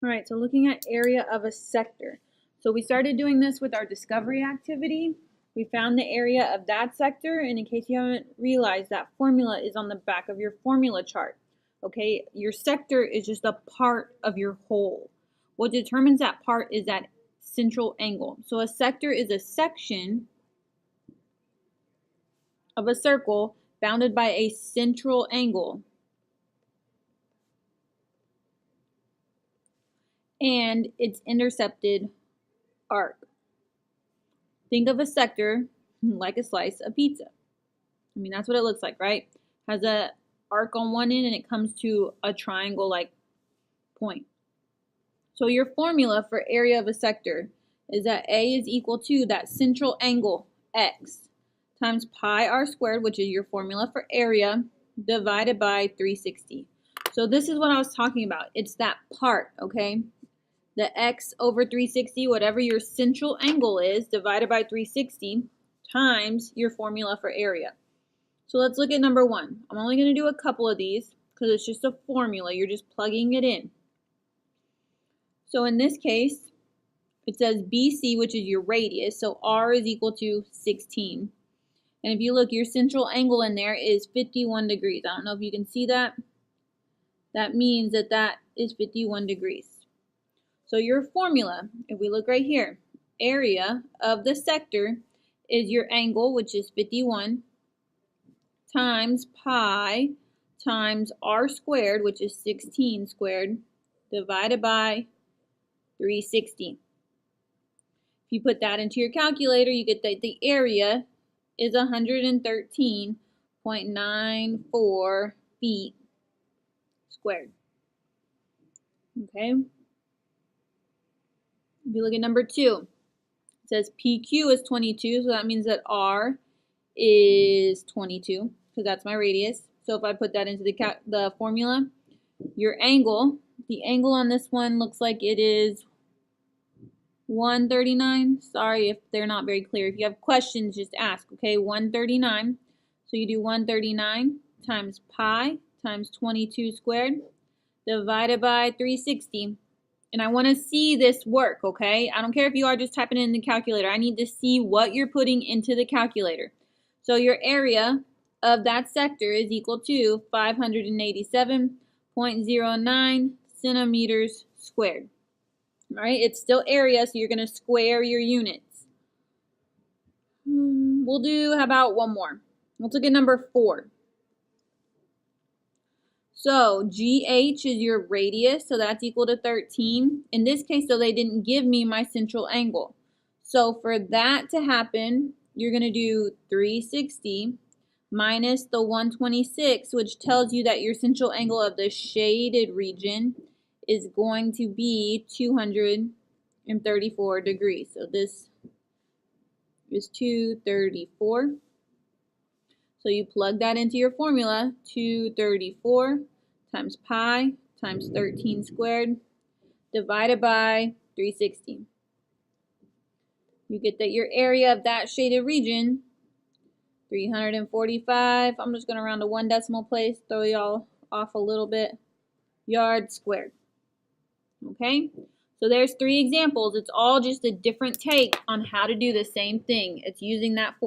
All right, so looking at area of a sector. So we started doing this with our discovery activity. We found the area of that sector, and in case you haven't realized, that formula is on the back of your formula chart. Okay, your sector is just a part of your whole. What determines that part is that central angle. So a sector is a section of a circle bounded by a central angle. And its intercepted arc. Think of a sector like a slice of pizza. I mean, that's what it looks like, right? Has a arc on one end and it comes to a triangle-like point. So your formula for area of a sector is that A is equal to that central angle, x, times pi r squared, which is your formula for area, divided by 360. So this is what I was talking about. It's that part, okay? The x over 360, whatever your central angle is, divided by 360 times your formula for area. So let's look at number one. I'm only going to do a couple of these because it's just a formula. You're just plugging it in. So in this case, it says BC, which is your radius. So R is equal to 16. And if you look, your central angle in there is 51 degrees. I don't know if you can see that. That means that that is 51 degrees. So your formula, if we look right here, area of the sector is your angle, which is 51, times pi times r squared, which is 16 squared, divided by 360. If you put that into your calculator, you get that the area is 113.94 feet squared. Okay? If you look at number two, it says PQ is 22, so that means that R is 22, because that's my radius. So if I put that into the formula, your angle, the angle on this one looks like it is 139. Sorry if they're not very clear. If you have questions, just ask, okay? 139. So you do 139 times pi times 22 squared divided by 360. And I want to see this work, okay? I don't care if you are just typing it in the calculator. I need to see what you're putting into the calculator. So your area of that sector is equal to 587.09 centimeters squared. All right, it's still area, so you're going to square your units. We'll do, how about one more? Let's look at number 4. So GH is your radius, so that's equal to 13. In this case, though, they didn't give me my central angle. So for that to happen, you're going to do 360 minus the 126, which tells you that your central angle of the shaded region is going to be 234 degrees. So this is 234. So you plug that into your formula, 234 times pi times 13 squared divided by 360. You get that your area of that shaded region, 345, I'm just going to round to one decimal place, throw y'all off a little bit, yards squared. Okay, so there's 3 examples. It's all just a different take on how to do the same thing. It's using that formula.